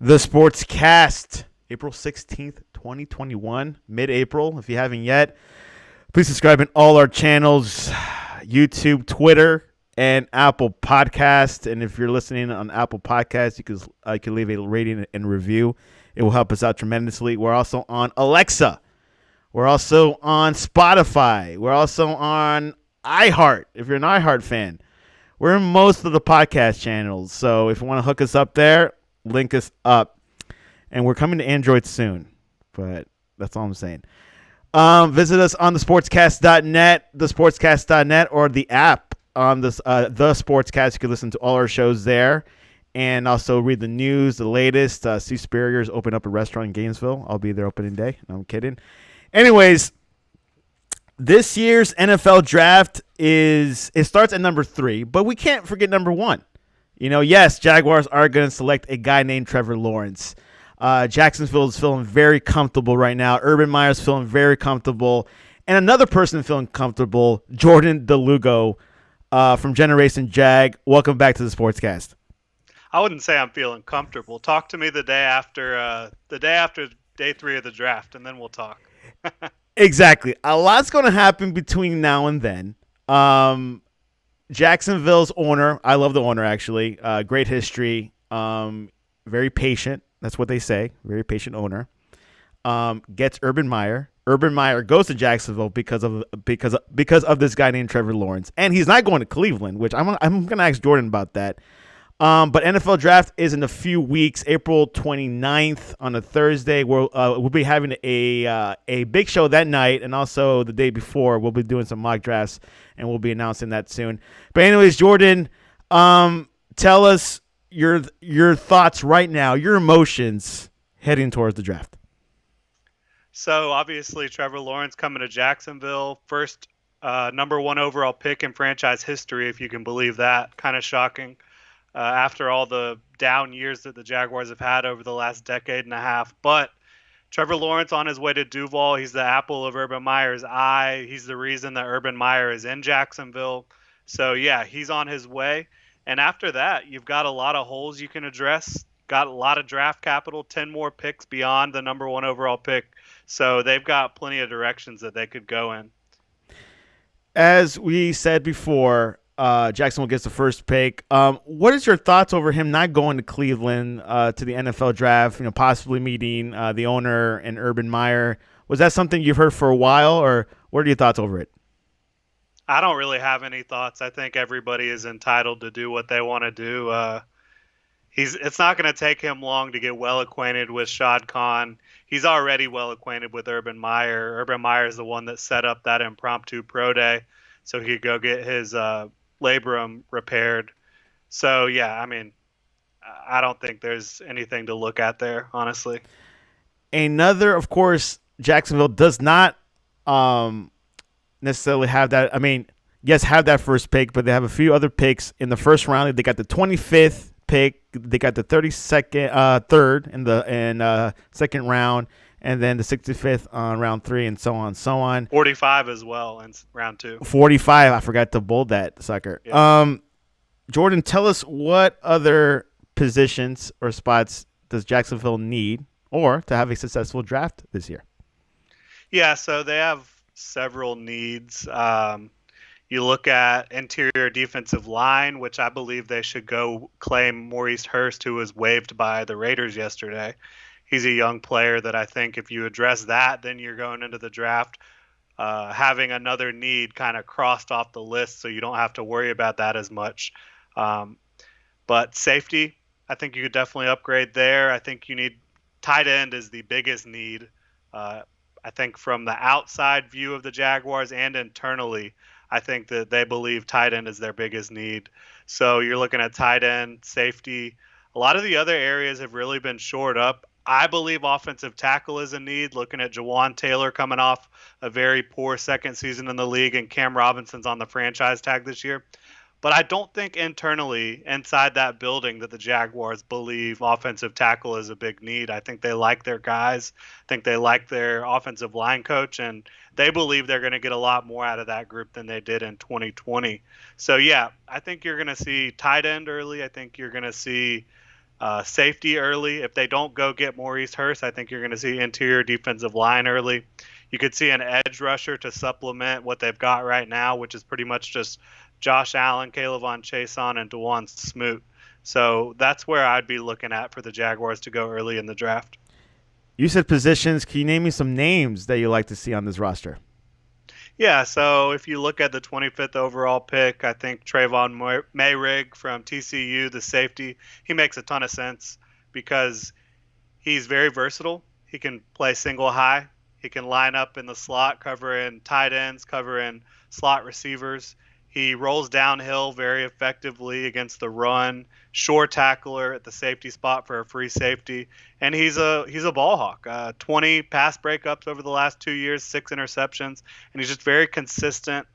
The Sportscast, April 16th, 2021, mid-April. If you haven't yet, please subscribe in all our channels, YouTube, Twitter, and Apple Podcast. And if you're listening on Apple Podcasts, you can leave a rating and review. It will help us out tremendously. We're also on Alexa. We're also on Spotify. We're also on iHeart, if you're an iHeart fan. We're in most of the podcast channels. So if you want to hook us up there, link us up. And we're coming to Android soon. But that's all I'm saying. Visit us on thesportscast.net, thesportscast.net, or the app on the Sportscast. You can listen to all our shows there. And also read the news, the latest. Steve Spurrier's open up a restaurant in Gainesville. I'll be there opening day. No, I'm kidding. Anyways, this year's NFL draft starts at number 3, but we can't forget number 1. You know, yes, Jaguars are going to select a guy named Trevor Lawrence. Jacksonville is feeling very comfortable right now. Urban Meyer's feeling very comfortable. And another person feeling comfortable, Jordan DeLugo from Generation Jag. Welcome back to the Sportscast. I wouldn't say I'm feeling comfortable. Talk to me the day after day 3 of the draft, and then we'll talk. Exactly. A lot's going to happen between now and then. Jacksonville's owner, I love the owner actually, great history, very patient. That's what they say. Very patient owner. Gets Urban Meyer. Urban Meyer goes to Jacksonville because of this guy named Trevor Lawrence, and he's not going to Cleveland, which I'm going to ask Jordan about that. But NFL draft is in a few weeks, April 29th on a Thursday. We'll be having a big show that night, and also the day before we'll be doing some mock drafts, and we'll be announcing that soon. But anyways, Jordan, tell us your thoughts right now, your emotions heading towards the draft. So obviously Trevor Lawrence coming to Jacksonville, first number 1 overall pick in franchise history, if you can believe that. Kind of shocking. After all the down years that the Jaguars have had over the last decade and a half. But Trevor Lawrence on his way to Duval, he's the apple of Urban Meyer's eye. He's the reason that Urban Meyer is in Jacksonville. So, yeah, he's on his way. And after that, you've got a lot of holes you can address. Got a lot of draft capital, 10 more picks beyond the number 1 overall pick. So they've got plenty of directions that they could go in. As we said before, Jacksonville gets the first pick. What is your thoughts over him not going to Cleveland to the NFL draft, possibly meeting the owner and Urban Meyer? Was that something you've heard for a while, or what are your thoughts over it? I don't really have any thoughts. I think everybody is entitled to do what they want to do. It's not going to take him long to get well acquainted with Shad Khan. He's already well acquainted with Urban Meyer. Urban Meyer is the one that set up that impromptu pro day so he could go get his labrum repaired. So, yeah, I mean, I don't think there's anything to look at there, honestly. Another, of course, Jacksonville does not necessarily have that. I mean, yes, have that first pick, but they have a few other picks in the first round. They got the 25th pick. They got the 32nd, third in the second round, and then the 65th on round 3, and so on, so on. 45 as well in round 2. 45. I forgot to bold that sucker. Yeah. Jordan, tell us what other positions or spots does Jacksonville need or to have a successful draft this year? Yeah, so they have several needs. You look at interior defensive line, which I believe they should go claim Maurice Hurst, who was waived by the Raiders yesterday. He's a young player that I think if you address that, then you're going into the draft having another need kind of crossed off the list, so you don't have to worry about that as much. But safety, I think you could definitely upgrade there. I think you need tight end is the biggest need. I think from the outside view of the Jaguars and internally, I think that they believe tight end is their biggest need. So you're looking at tight end, safety. A lot of the other areas have really been shored up. I believe offensive tackle is a need, looking at Jawan Taylor coming off a very poor second season in the league, and Cam Robinson's on the franchise tag this year. But I don't think internally inside that building that the Jaguars believe offensive tackle is a big need. I think they like their guys. I think they like their offensive line coach, and they believe they're going to get a lot more out of that group than they did in 2020. So, yeah, I think you're going to see tight end early. I think you're going to see safety early. If they don't go get Maurice Hurst, I think you're going to see interior defensive line early. You could see an edge rusher to supplement what they've got right now, which is pretty much just Josh Allen, Caleb Chason, and DeJuan Smoot. So that's where I'd be looking at for the Jaguars to go early in the draft. You said positions. Can you name me some names that you like to see on this roster? Yeah, so if you look at the 25th overall pick, I think Trayvon Mayrig from TCU, the safety, he makes a ton of sense because he's very versatile. He can play single high. He can line up in the slot, covering tight ends, covering slot receivers. He rolls downhill very effectively against the run. Short tackler at the safety spot for a free safety, and he's a ball hawk. 20 pass breakups over the last 2 years, 6 interceptions, and he's just very consistent.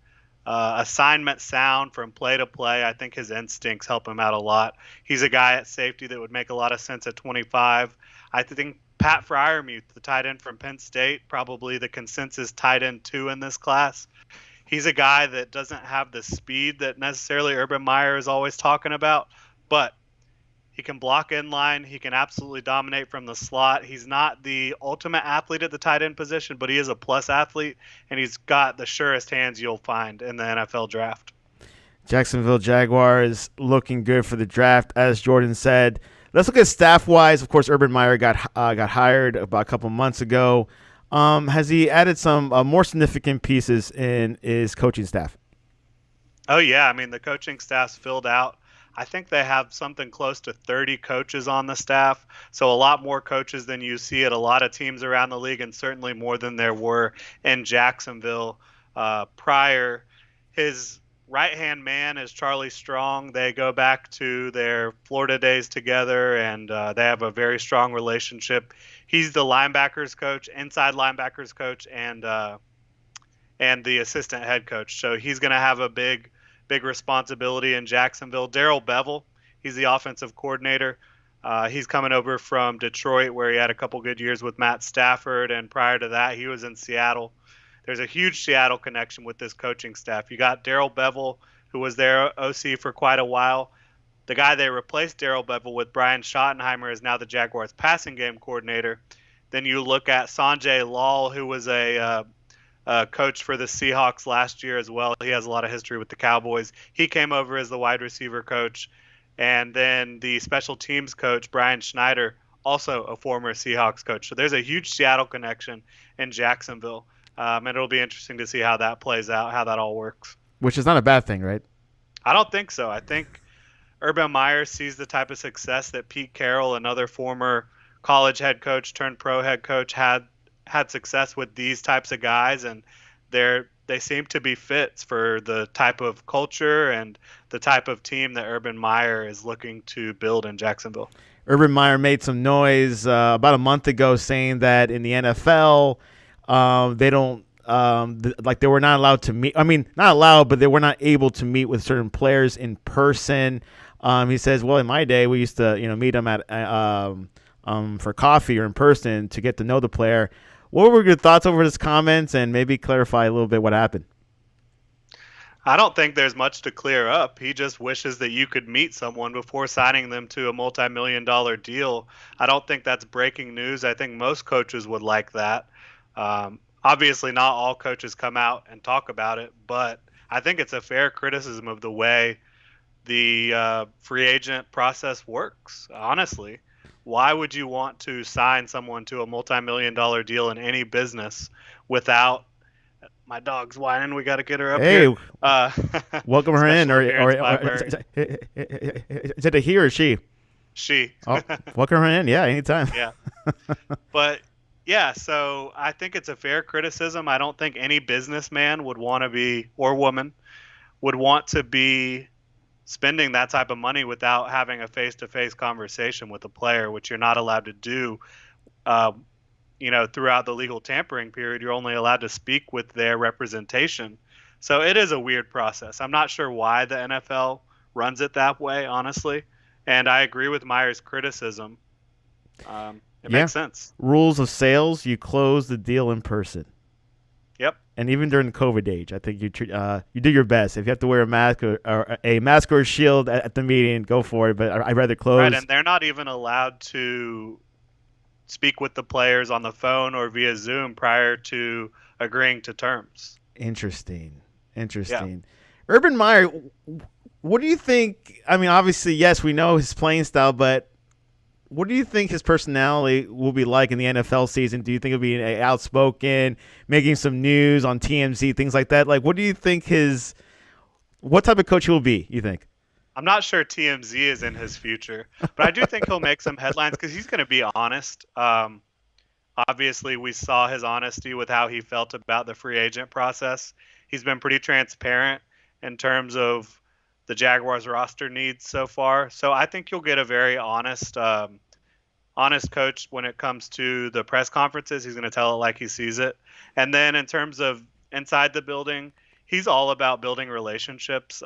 Assignment sound from play to play. I think his instincts help him out a lot. He's a guy at safety that would make a lot of sense at 25. I think Pat Freiermuth, the tight end from Penn State, probably the consensus tight end 2 in this class. He's a guy that doesn't have the speed that necessarily Urban Meyer is always talking about, but he can block in line. He can absolutely dominate from the slot. He's not the ultimate athlete at the tight end position, but he is a plus athlete, and he's got the surest hands you'll find in the NFL draft. Jacksonville Jaguars looking good for the draft, as Jordan said. Let's look at staff-wise. Of course, Urban Meyer got hired about a couple months ago. Has he added some more significant pieces in his coaching staff? Oh, yeah. I mean, the coaching staff's filled out. I think they have something close to 30 coaches on the staff, so a lot more coaches than you see at a lot of teams around the league, and certainly more than there were in Jacksonville prior. His right-hand man is Charlie Strong. They go back to their Florida days together, and they have a very strong relationship. He's the linebackers coach, inside linebackers coach, and the assistant head coach. So he's going to have a big responsibility in Jacksonville. Daryl Bevel, he's the offensive coordinator. He's coming over from Detroit, where he had a couple good years with Matt Stafford, and prior to that, he was in Seattle. There's a huge Seattle connection with this coaching staff. You got Daryl Bevel, who was their OC for quite a while. The guy they replaced Daryl Bevel with, Brian Schottenheimer, is now the Jaguars passing game coordinator. Then you look at Sanjay Lal, who was a coach for the Seahawks last year as well. He has a lot of history with the Cowboys. He came over as the wide receiver coach. And then the special teams coach, Brian Schneider, also a former Seahawks coach. So there's a huge Seattle connection in Jacksonville. And it'll be interesting to see how that plays out, how that all works. Which is not a bad thing, right? I don't think so. I think Urban Meyer sees the type of success that Pete Carroll, another former college head coach turned pro head coach, had success with these types of guys, and they seem to be fits for the type of culture and the type of team that Urban Meyer is looking to build in Jacksonville. Urban Meyer made some noise about a month ago saying that in the NFL, they don't they were not allowed to meet. I mean, not allowed, but they were not able to meet with certain players in person. He says, well, in my day, we used to meet them at for coffee or in person to get to know the player. What were your thoughts over his comments, and maybe clarify a little bit what happened? I don't think there's much to clear up. He just wishes that you could meet someone before signing them to a multi-million-dollar deal. I don't think that's breaking news. I think most coaches would like that. Obviously, not all coaches come out and talk about it, but I think it's a fair criticism of the way the free agent process works, honestly. Why would you want to sign someone to a multi-million-dollar deal in any business without – my dog's whining. We got to get her up here. Welcome her in. Or is it a he or she? She. Welcome her in. Yeah, anytime. Yeah. But, yeah, so I think it's a fair criticism. I don't think any businessman would want to be – or woman would want to be – spending that type of money without having a face-to-face conversation with a player, which you're not allowed to do, throughout the legal tampering period. You're only allowed to speak with their representation. So it is a weird process. I'm not sure why the NFL runs it that way, honestly. And I agree with Meyer's criticism. It makes sense. Rules of sales, you close the deal in person. Yep. And even during the COVID age, I think you do your best. If you have to wear a mask or a shield at the meeting, go for it. But I'd rather Right, close. and they're not even allowed to speak with the players on the phone or via Zoom prior to agreeing to terms. Interesting. Yeah. Interesting. Urban Meyer, what do you think? I mean, obviously, yes, we know his playing style, but what do you think his personality will be like in the NFL season? Do you think he'll be outspoken, making some news on TMZ, things like that? Like, what do you think what type of coach he will be, you think? I'm not sure TMZ is in his future, but I do think he'll make some headlines because he's going to be honest. Obviously, we saw his honesty with how he felt about the free agent process. He's been pretty transparent in terms of the Jaguars roster needs so far. So I think you'll get a very honest coach when it comes to the press conferences. He's going to tell it like he sees it. And then in terms of inside the building, he's all about building relationships.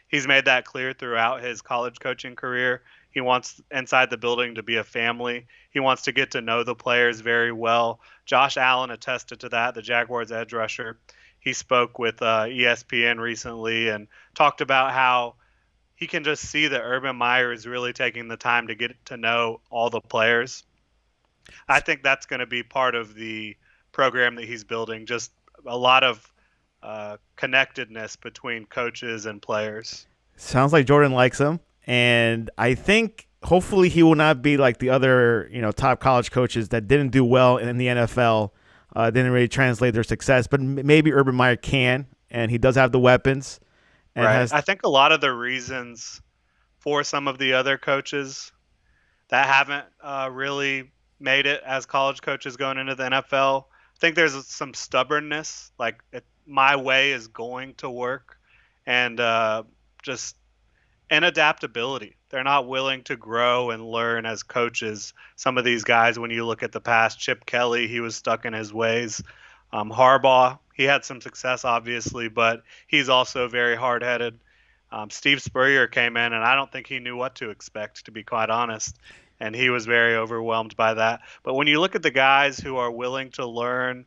He's made that clear throughout his college coaching career. He wants inside the building to be a family. He wants to get to know the players very well. Josh Allen attested to that, the Jaguars edge rusher. He spoke with ESPN recently and talked about how he can just see that Urban Meyer is really taking the time to get to know all the players. I think that's going to be part of the program that he's building, just a lot of connectedness between coaches and players. Sounds like Jordan likes him, and I think hopefully he will not be like the other top college coaches that didn't do well in the NFL, didn't really translate their success. But maybe Urban Meyer can, and he does have the weapons. And Right. I think a lot of the reasons for some of the other coaches that haven't really made it as college coaches going into the NFL, I think there's some stubbornness, like my way is going to work, and just and adaptability. They're not willing to grow and learn as coaches. Some of these guys, when you look at the past, Chip Kelly, he was stuck in his ways. Harbaugh, he had some success, obviously, but he's also very hard headed. Steve Spurrier came in, and I don't think he knew what to expect, to be quite honest. And he was very overwhelmed by that. But when you look at the guys who are willing to learn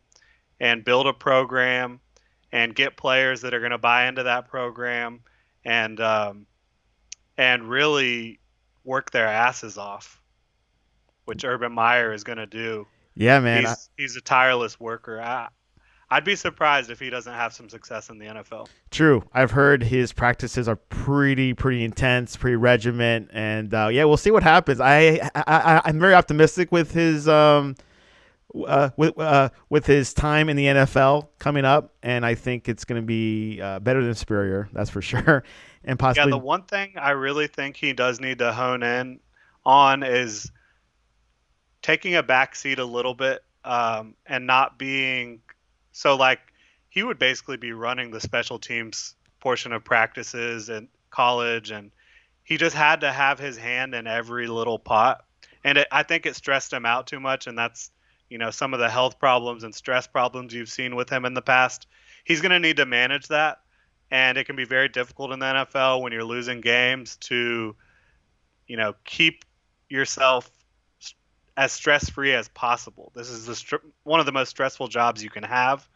and build a program and get players that are going to buy into that program and really work their asses off, which Urban Meyer is going to do. yeah, man. He's a tireless worker. I'd be surprised if he doesn't have some success in the NFL. True. I've heard his practices are pretty intense, pretty regiment, and yeah, we'll see what happens. I'm very optimistic with his with his time in the NFL coming up, and I think it's going to be better than Spurrier, that's for sure, and Yeah, possibly. the one thing I really think he does need to hone in on is taking a back seat a little bit, and not being so like he would basically be running the special teams portion of practices in college, and he just had to have his hand in every little pot. And I think it stressed him out too much, and that's some of the health problems and stress problems you've seen with him in the past. He's going to need to manage that, and it can be very difficult in the NFL when you're losing games to keep yourself as stress-free as possible. This is one of the most stressful jobs you can have,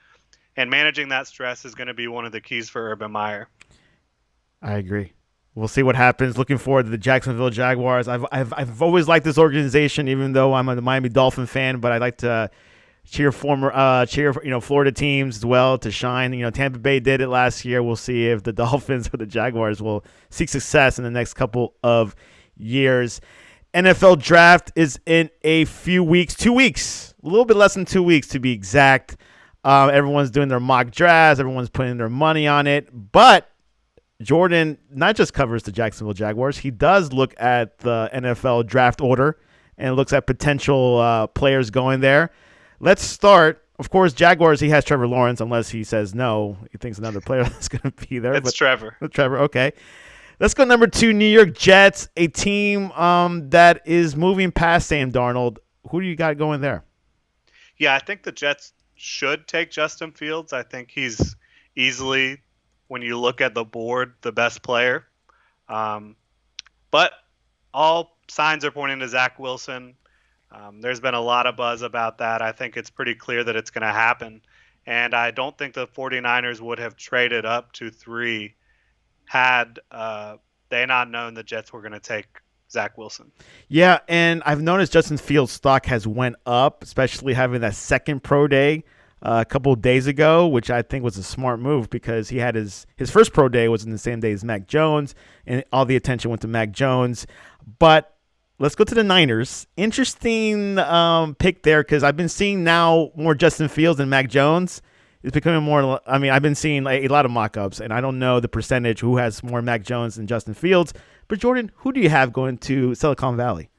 and managing that stress is going to be one of the keys for Urban Meyer. I agree. We'll see what happens. Looking forward to the Jacksonville Jaguars. I've always liked this organization, even though I'm a Miami Dolphin fan. But I like to cheer Florida teams as well to shine. Tampa Bay did it last year. We'll see if the Dolphins or the Jaguars will seek success in the next couple of years. NFL draft is in a few weeks, 2 weeks, a little bit less than 2 weeks to be exact. Everyone's doing their mock drafts. Everyone's putting their money on it. But Jordan not just covers the Jacksonville Jaguars. He does look at the NFL draft order and looks at potential players going there. Let's start. Of course, Jaguars, he has Trevor Lawrence, unless he says no. He thinks another player is going to be there. It's Trevor. Trevor, okay. Let's go number 2, New York Jets, a team that is moving past Sam Darnold. Who do you got going there? Yeah, I think the Jets should take Justin Fields. I think he's easily, when you look at the board, the best player. But all signs are pointing to Zach Wilson. There's been a lot of buzz about that. I think it's pretty clear that it's going to happen. And I don't think the 49ers would have traded up to 3 had they not known the Jets were going to take Zach Wilson. Yeah, and I've noticed Justin Fields' stock has went up, especially having that second pro day a couple of days ago, which I think was a smart move because he had his first pro day was in the same day as Mac Jones, and all the attention went to Mac Jones. But let's go to the Niners. Interesting pick there because I've been seeing now more Justin Fields than Mac Jones. It's becoming more. I mean, I've been seeing a lot of mock-ups, and I don't know the percentage who has more Mac Jones than Justin Fields. But Jordan, who do you have going to Silicon Valley?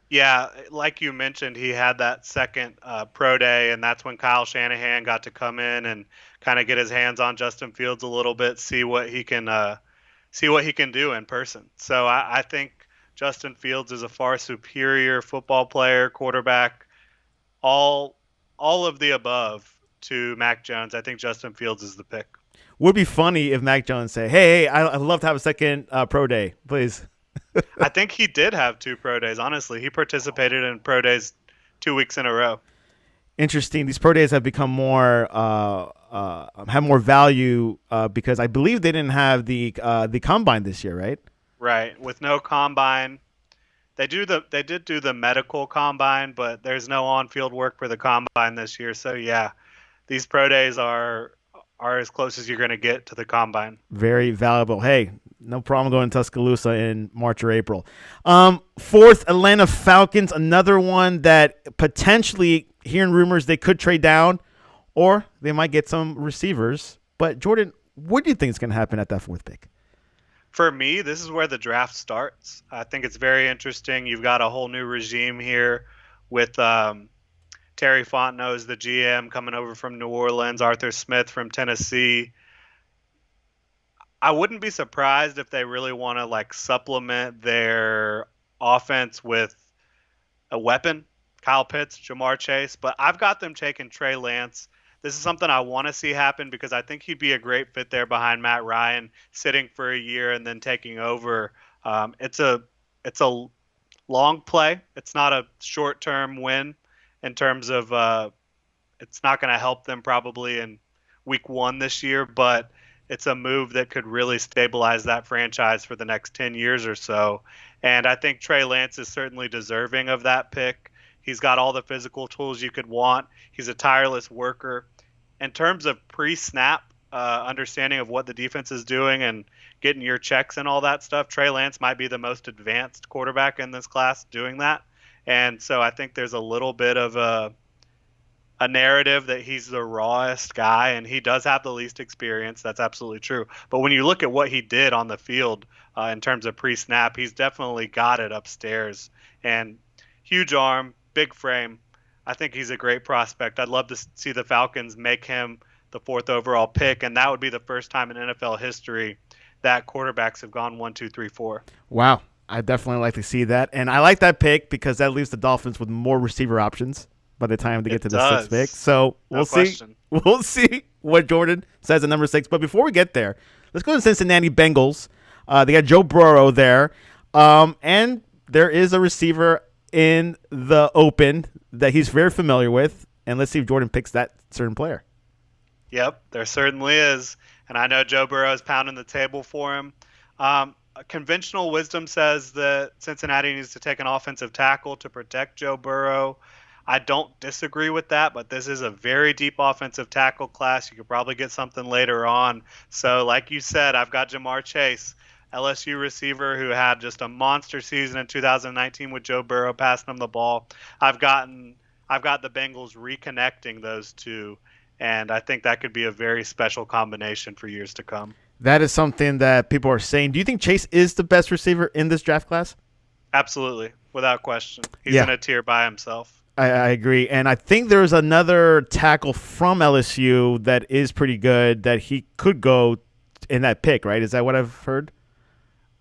Yeah, like you mentioned, he had that second pro day, and that's when Kyle Shanahan got to come in and kind of get his hands on Justin Fields a little bit, see what he can do in person. So I think Justin Fields is a far superior football player, quarterback, all of the above to Mac Jones. I think Justin Fields is the pick. Would be funny if Mac Jones say, "Hey, I'd love to have a second pro day, please." I think he did have 2 pro days. Honestly, he participated in pro days 2 weeks in a row. Interesting. These pro days have become more have more value because I believe they didn't have the combine this year, right? Right. With no combine, they did do the medical combine, but there's no on-field work for the combine this year. So yeah, these pro days are as close as you're going to get to the combine. Very valuable. Hey, no problem going to Tuscaloosa in March or April. Fourth, Atlanta Falcons, another one that potentially, hearing rumors, they could trade down or they might get some receivers. But, Jordan, what do you think is going to happen at that 4th pick? For me, this is where the draft starts. I think it's very interesting. You've got a whole new regime here with Terry Fontenot's the GM coming over from New Orleans, Arthur Smith from Tennessee. I wouldn't be surprised if they really want to supplement their offense with a weapon, Kyle Pitts, Jamar Chase, but I've got them taking Trey Lance. This is something I want to see happen because I think he'd be a great fit there behind Matt Ryan, sitting for a year and then taking over. It's a long play. It's not a short-term win in terms of it's not going to help them probably in week 1 this year, but it's a move that could really stabilize that franchise for the next 10 years or so. And I think Trey Lance is certainly deserving of that pick. He's got all the physical tools you could want. He's a tireless worker. In terms of pre-snap understanding of what the defense is doing and getting your checks and all that stuff, Trey Lance might be the most advanced quarterback in this class doing that. And so I think there's a little bit of a narrative that he's the rawest guy, and he does have the least experience. That's absolutely true. But when you look at what he did on the field in terms of pre-snap, he's definitely got it upstairs. And huge arm, big frame. I think he's a great prospect. I'd love to see the Falcons make him the 4th overall pick, and that would be the first time in NFL history that quarterbacks have gone 1, 2, 3, 4. Wow. I definitely like to see that. And I like that pick because that leaves the Dolphins with more receiver options by the time they get to the 6th pick. So we'll see. We'll see what Jordan says at number 6. But before we get there, let's go to Cincinnati Bengals. They got Joe Burrow there. And there is a receiver in the open that he's very familiar with. And let's see if Jordan picks that certain player. Yep, there certainly is. And I know Joe Burrow is pounding the table for him. Conventional wisdom says that Cincinnati needs to take an offensive tackle to protect Joe Burrow. I don't disagree with that, but this is a very deep offensive tackle class. You could probably get something later on. So like you said, I've got Jamar Chase, LSU receiver who had just a monster season in 2019 with Joe Burrow passing him the ball. I've got the Bengals reconnecting those two, and I think that could be a very special combination for years to come. That is something that people are saying. Do you think Chase is the best receiver in this draft class? Absolutely, without question. He's in a tier by himself. I agree. And I think there's another tackle from LSU that is pretty good that he could go in that pick, right? Is that what I've heard?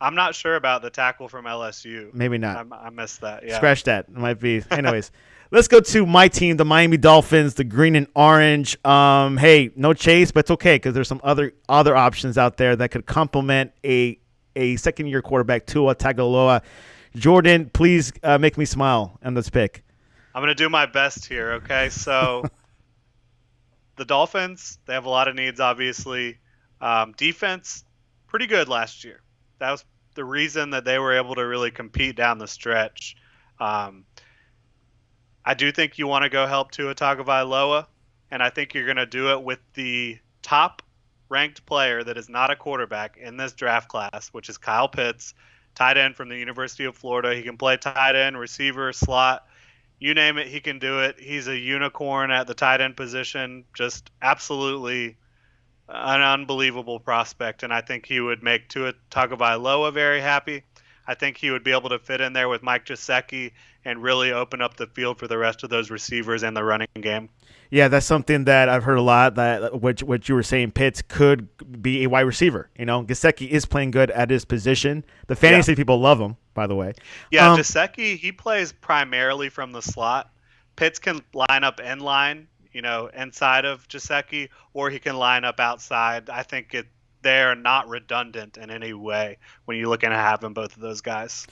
I'm not sure about the tackle from LSU. Maybe not. I missed that. Yeah. Scratch that. It might be. Anyways, let's go to my team, the Miami Dolphins, the green and orange. Hey, no Chase, but it's okay because there's some other options out there that could complement a second-year quarterback, Tua Tagovailoa. Jordan, please make me smile on this pick. I'm going to do my best here, okay? So The Dolphins, they have a lot of needs, obviously. Defense, pretty good last year. That was the reason that they were able to really compete down the stretch. I do think you want to go help Tua Tagovailoa, and I think you're going to do it with the top ranked player that is not a quarterback in this draft class, which is Kyle Pitts, tight end from the University of Florida. He can play tight end, receiver, slot. You name it, he can do it. He's a unicorn at the tight end position, just absolutely an unbelievable prospect, and I think he would make Tua Tagovailoa very happy. I think he would be able to fit in there with Mike Gesicki and really open up the field for the rest of those receivers and the running game. Yeah, that's something that I've heard a lot. That what you were saying, Pitts could be a wide receiver. Gesicki is playing good at his position. The fantasy people love him, by the way. Yeah, Gesicki, he plays primarily from the slot. Pitts can line up end line, inside of Gesicki, or he can line up outside. I think they're not redundant in any way when you're looking at having both of those guys.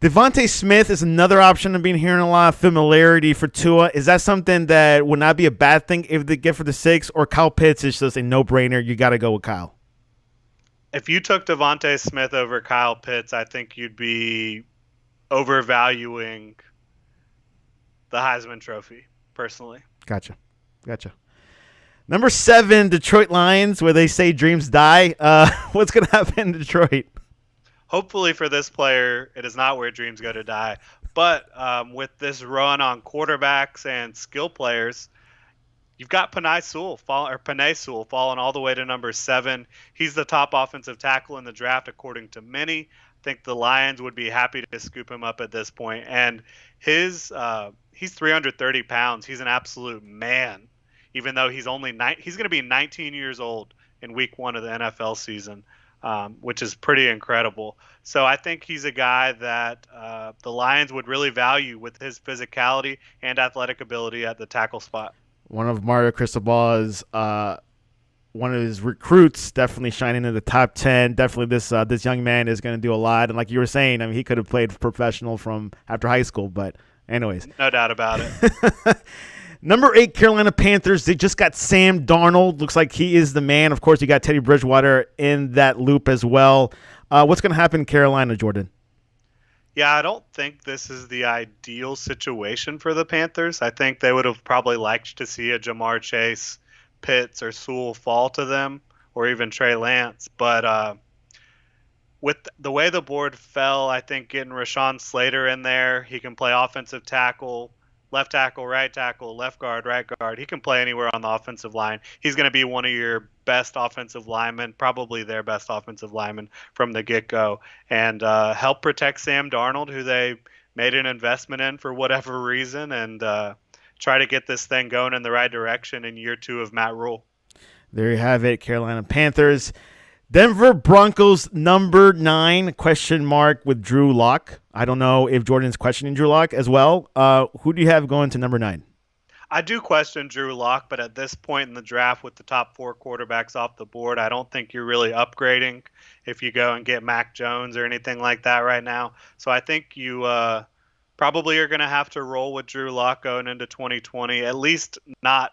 Devontae Smith is another option I've been hearing a lot of familiarity for Tua. Is that something that would not be a bad thing if they get for the 6, or Kyle Pitts is just a no-brainer? You got to go with Kyle. If you took Devontae Smith over Kyle Pitts, I think you'd be overvaluing the Heisman Trophy, personally. Gotcha. Number 7, Detroit Lions, where they say dreams die. What's going to happen in Detroit? Hopefully for this player, it is not where dreams go to die. But with this run on quarterbacks and skill players, you've got Penei Sewell falling all the way to number 7. He's the top offensive tackle in the draft, according to many. I think the Lions would be happy to scoop him up at this point. And he's 330 pounds. He's an absolute man, even though he's going to be 19 years old in week 1 of the NFL season. Which is pretty incredible. So I think he's a guy that the Lions would really value with his physicality and athletic ability at the tackle spot. One of Mario Cristobal's one of his recruits, definitely shining in the top 10. Definitely this young man is going to do a lot. And like you were saying, I mean, he could have played professional from after high school. But anyways. No doubt about it. Number 8, Carolina Panthers. They just got Sam Darnold. Looks like he is the man. Of course, you got Teddy Bridgewater in that loop as well. What's going to happen in Carolina, Jordan? Yeah, I don't think this is the ideal situation for the Panthers. I think they would have probably liked to see a Jamar Chase, Pitts, or Sewell fall to them, or even Trey Lance. But with the way the board fell, I think getting Rashawn Slater in there, he can play offensive tackle, left tackle, right tackle, left guard, right guard. He can play anywhere on the offensive line. He's going to be one of your best offensive linemen, probably their best offensive lineman from the get-go, and help protect Sam Darnold, who they made an investment in for whatever reason, and try to get this thing going in the right direction in year 2 of Matt Rule. There you have it, Carolina Panthers. Denver Broncos, number 9, question mark with Drew Lock. I don't know if Jordan's questioning Drew Lock as well. Who do you have going to number 9? I do question Drew Lock, but at this point in the draft with the top 4 quarterbacks off the board, I don't think you're really upgrading if you go and get Mac Jones or anything like that right now. So I think you probably are going to have to roll with Drew Lock going into 2020, at least not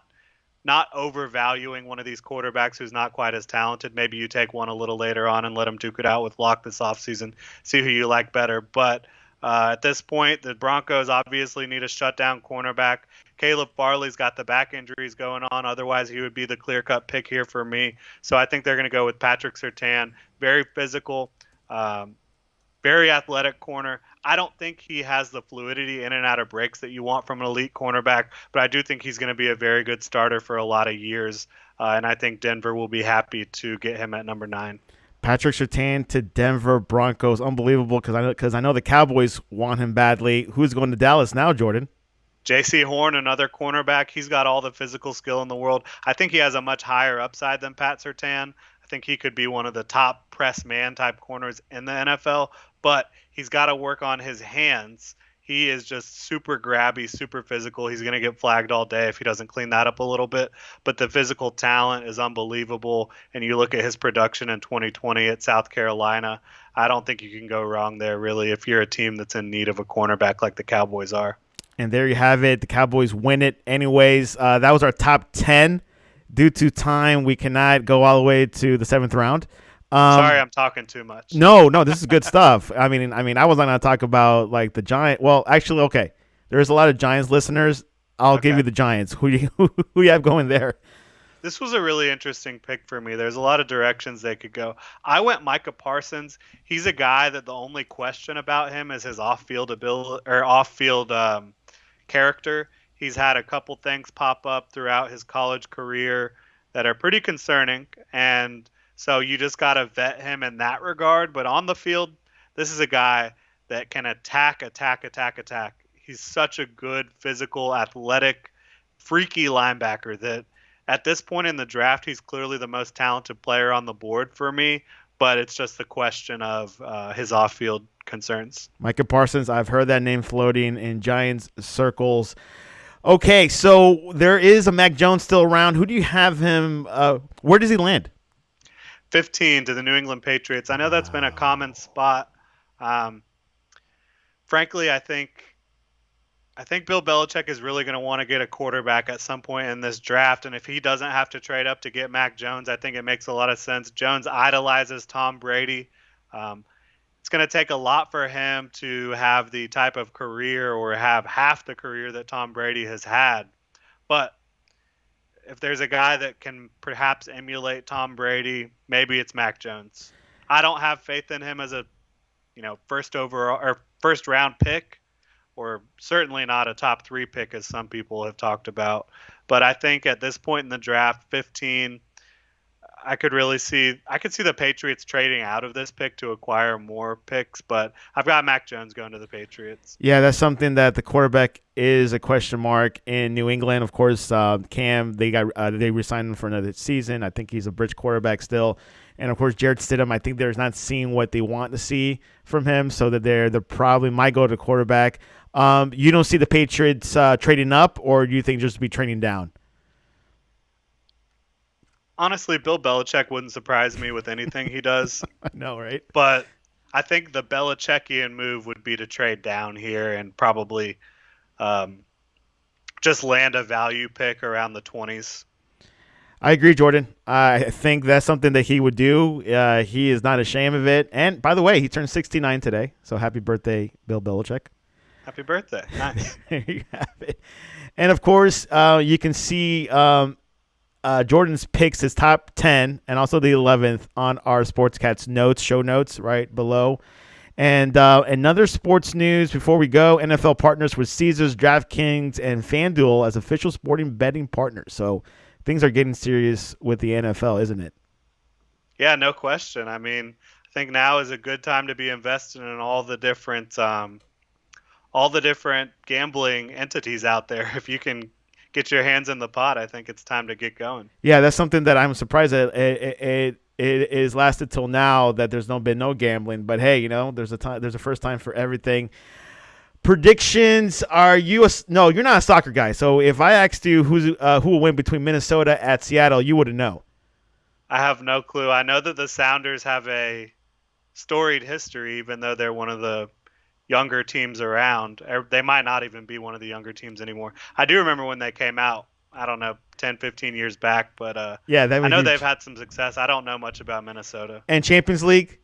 overvaluing one of these quarterbacks who's not quite as talented. Maybe you take one a little later on and let him duke it out with Lock this offseason, see who you like better. But at this point, the Broncos obviously need a shutdown cornerback. Caleb Farley's got the back injuries going on. Otherwise, he would be the clear-cut pick here for me. So I think they're going to go with Patrick Surtain. Very physical, very athletic corner. I don't think he has the fluidity in and out of breaks that you want from an elite cornerback, but I do think he's going to be a very good starter for a lot of years, and I think Denver will be happy to get him at number 9. Patrick Surtain to Denver Broncos. Unbelievable, because I know the Cowboys want him badly. Who's going to Dallas now, Jordan? J.C. Horn, another cornerback. He's got all the physical skill in the world. I think he has a much higher upside than Pat Surtain. I think he could be one of the top press man type corners in the NFL, but he's got to work on his hands. He is just super grabby, super physical. He's going to get flagged all day if he doesn't clean that up a little bit. But the physical talent is unbelievable. And you look at his production in 2020 at South Carolina, I don't think you can go wrong there, really, if you're a team that's in need of a cornerback like the Cowboys are. And there you have it. The Cowboys win it anyways. That was our top 10. Due to time, we cannot go all the way to the 7th round. Sorry, I'm talking too much. No, this is good stuff. I mean, I wasn't going to talk about like the Giant. Well, actually, okay. There's a lot of Giants listeners. I'll give you the Giants. Who you have going there? This was a really interesting pick for me. There's a lot of directions they could go. I went Micah Parsons. He's a guy that the only question about him is his off-field ability or off-field character. He's had a couple things pop up throughout his college career that are pretty concerning, and so you just got to vet him in that regard. But on the field, this is a guy that can attack. He's such a good, physical, athletic, freaky linebacker that at this point in the draft, he's clearly the most talented player on the board for me, but it's just the question of his off-field concerns. Micah Parsons, I've heard that name floating in Giants circles. Okay, so there is a Mac Jones still around. Who do you have him? Where does he land? 15 to the New England Patriots. I know that's been a common spot. Frankly, I think Bill Belichick is really going to want to get a quarterback at some point in this draft, and if he doesn't have to trade up to get Mac Jones, I think it makes a lot of sense. Jones idolizes Tom Brady. It's going to take a lot for him to have the type of career or have half the career that Tom Brady has had. But if there's a guy that can perhaps emulate Tom Brady, maybe it's Mac Jones. I don't have faith in him as a first overall or first round pick, or certainly not a top 3 pick as some people have talked about. But I think at this point in the draft, 15, I could see the Patriots trading out of this pick to acquire more picks, but I've got Mac Jones going to the Patriots. Yeah, that's something that the quarterback is a question mark in New England. Of course, Cam, they re-signed him for another season. I think he's a bridge quarterback still. And, of course, Jarrett Stidham, I think they're not seeing what they want to see from him, so that they probably might go to quarterback. You don't see the Patriots trading up, or do you think just be trading down? Honestly, Bill Belichick wouldn't surprise me with anything he does. I know, right? But I think the Belichickian move would be to trade down here and probably just land a value pick around the 20s. I agree, Jordan. I think that's something that he would do. He is not ashamed of it. And, by the way, he turned 69 today, so happy birthday, Bill Belichick. Happy birthday. Nice. There you have it. And, of course, you can see Jordan's picks, his top 10, and also the 11th on our Sportscats notes, show notes right below. And another sports news before we go, NFL partners with Caesars, DraftKings, and FanDuel as official sporting betting partners. So things are getting serious with the NFL, isn't it? Yeah, no question. I mean, I think now is a good time to be invested in all the different gambling entities out there. If you can get your hands in the pot, I think it's time to get going. Yeah, that's something that I'm surprised that it is lasted till now, that there's been no gambling. But hey, there's a first time for everything. Predictions? You're not a soccer guy. So if I asked you who will win between Minnesota at Seattle, you wouldn't know. I have no clue. I know that the Sounders have a storied history, even though they're one of the younger teams around. They might not even be one of the younger teams anymore. I do remember when they came out, I don't know, 10, 15 years back, but I know huge. They've had some success. I don't know much about Minnesota. And Champions League?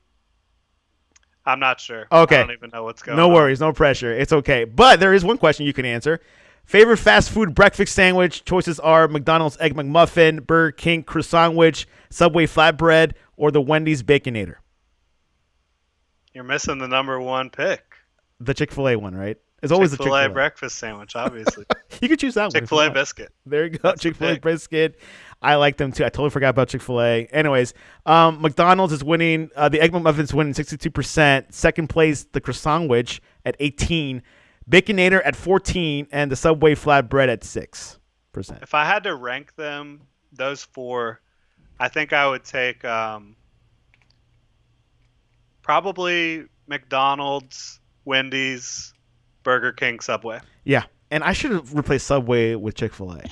I'm not sure. Okay. I don't even know what's going on. No worries, no pressure. It's okay. But there is one question you can answer. Favorite fast food breakfast sandwich? Choices are McDonald's Egg McMuffin, Burger King Croissant Sandwich, Subway Flatbread, or the Wendy's Baconator. You're missing the number one pick. The Chick-fil-A one, right? It's always the Chick-fil-A breakfast sandwich, obviously. You could choose that one. Chick-fil-A biscuit. There you go. That's Chick-fil-A biscuit. I like them too. I totally forgot about Chick-fil-A. Anyways, McDonald's is winning. The Egg McMuffin's winning 62%. Second place, the Croissant Sandwich at 18%. Baconator at 14%. And the Subway Flatbread at 6%. If I had to rank them, those four, I think I would take probably McDonald's, Wendy's, Burger King, Subway. Yeah, and I should have replaced Subway with Chick-fil-A.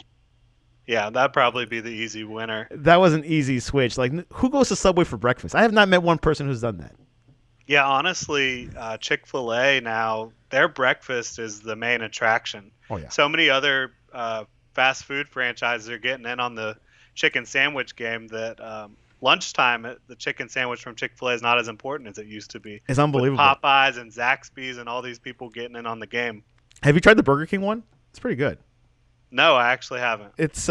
Yeah, that'd probably be the easy winner. That was an easy switch. Like, who goes to Subway for breakfast? I have not met one person who's done that. Yeah, honestly, Chick-fil-A now, their breakfast is the main attraction. Oh yeah. So many other fast food franchises are getting in on the chicken sandwich game that lunchtime, the chicken sandwich from Chick-fil-A is not as important as it used to be. It's unbelievable. With Popeyes and Zaxby's and all these people getting in on the game. Have you tried the Burger King one? It's pretty good. No, I actually haven't. It's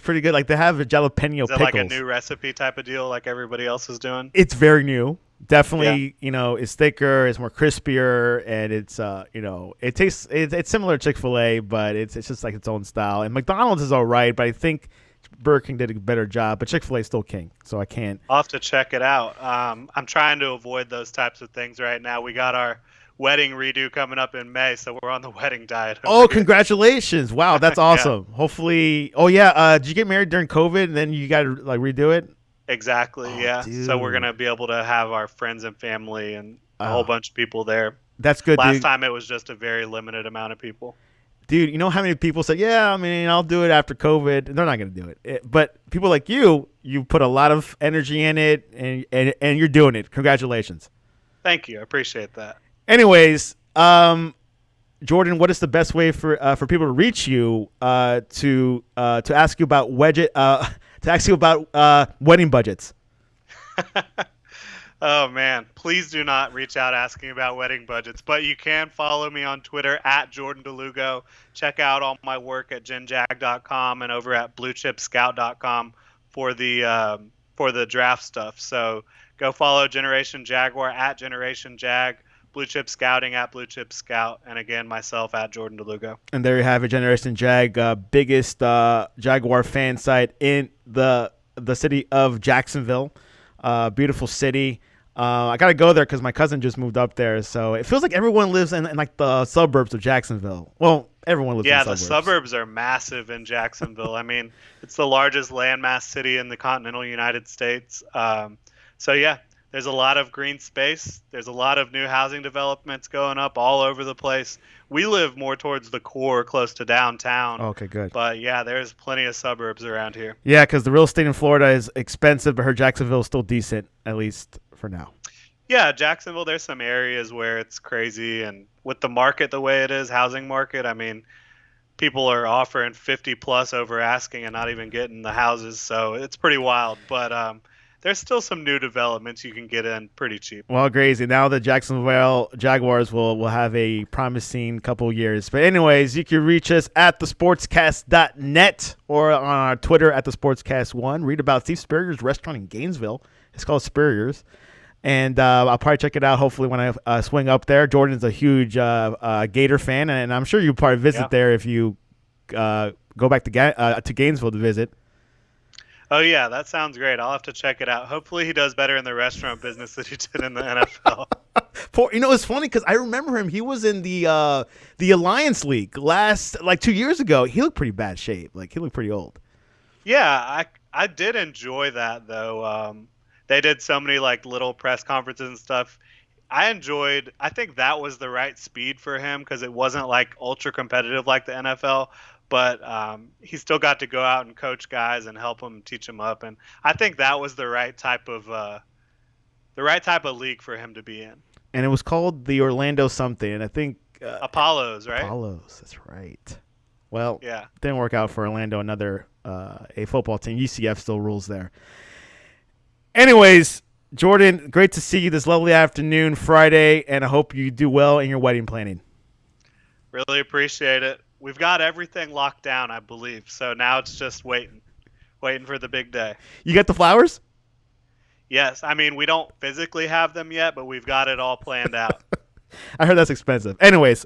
pretty good. Like they have a jalapeno Is it pickles. like a new recipe type of deal like everybody else is doing? It's very new. Definitely, it's thicker, it's more crispier, and it's it tastes it's similar to Chick-fil-A, but it's just like its own style. And McDonald's is all right, but I think Burger King did a better job, but Chick-fil-A is still king, so I can't. I'll have to check it out. I'm trying to avoid those types of things right now. We got our wedding redo coming up in May, so we're on the wedding diet. Oh, congratulations. Wow, that's awesome. Hopefully. Oh, yeah. Did you get married during COVID and then you got to like redo it? Exactly, yeah. Dude. So we're going to be able to have our friends and family and a whole bunch of people there. That's good, Last dude. time it was just a very limited amount of people. Dude, you know how many people said, yeah, I mean, I'll do it after COVID. They're not going to do it. But people like you put a lot of energy in it, and you're doing it. Congratulations. Thank you. I appreciate that. Anyways, Jordan, what is the best way for people to reach you to ask you about wedding budgets? Oh, man. Please do not reach out asking about wedding budgets. But you can follow me on Twitter at Jordan DeLugo. Check out all my work at genjag.com and over at bluechipscout.com for the draft stuff. So go follow Generation Jaguar at Generation Jag, Blue Chip Scouting at Blue Chip Scout, and again, myself at Jordan DeLugo. And there you have it, Generation Jag, biggest Jaguar fan site in the city of Jacksonville. Beautiful city. I got to go there because my cousin just moved up there. So it feels like everyone lives in like the suburbs of Jacksonville. Well, everyone lives in the suburbs. Yeah, the suburbs are massive in Jacksonville. I mean, it's the largest landmass city in the continental United States. So, yeah, there's a lot of green space. There's a lot of new housing developments going up all over the place. We live more towards the core, close to downtown. Okay, good. But, yeah, there's plenty of suburbs around here. Yeah, because the real estate in Florida is expensive, but her Jacksonville is still decent, at least for now. Yeah, Jacksonville, there's some areas where it's crazy. And with the market the way it is, housing market, I mean, people are offering 50+ over asking and not even getting the houses. So it's pretty wild. But there's still some new developments you can get in pretty cheap. Well, crazy. Now the Jacksonville Jaguars will have a promising couple years. But anyways, you can reach us at thesportscast.net or on our Twitter at thesportscast1. Read about Steve Spurrier's restaurant in Gainesville. It's called Spurrier's. And I'll probably check it out hopefully when I swing up there. Jordan's a huge Gator fan, and I'm sure you'll probably visit there if you go back to Gainesville to visit. Oh, yeah, that sounds great. I'll have to check it out. Hopefully he does better in the restaurant business than he did in the NFL. It's funny because I remember him. He was in the Alliance League 2 years ago. He looked pretty bad shape. Like, he looked pretty old. Yeah, I did enjoy that, though. They did so many, little press conferences and stuff. I think that was the right speed for him because it wasn't, ultra competitive like the NFL. But he still got to go out and coach guys and help them, teach them up, and I think that was the right type of league for him to be in. And it was called the Orlando something, and I think Apollos, right? Apollos, that's right. Well, yeah, didn't work out for Orlando. Another a football team. UCF still rules there. Anyways, Jordan, great to see you this lovely afternoon, Friday, and I hope you do well in your wedding planning. Really appreciate it. We've got everything locked down, I believe. So now it's just waiting for the big day. You got the flowers? Yes. I mean, we don't physically have them yet, but we've got it all planned out. I heard that's expensive. Anyways,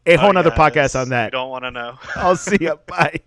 a whole nother podcast on that. You don't want to know. I'll see you. Bye.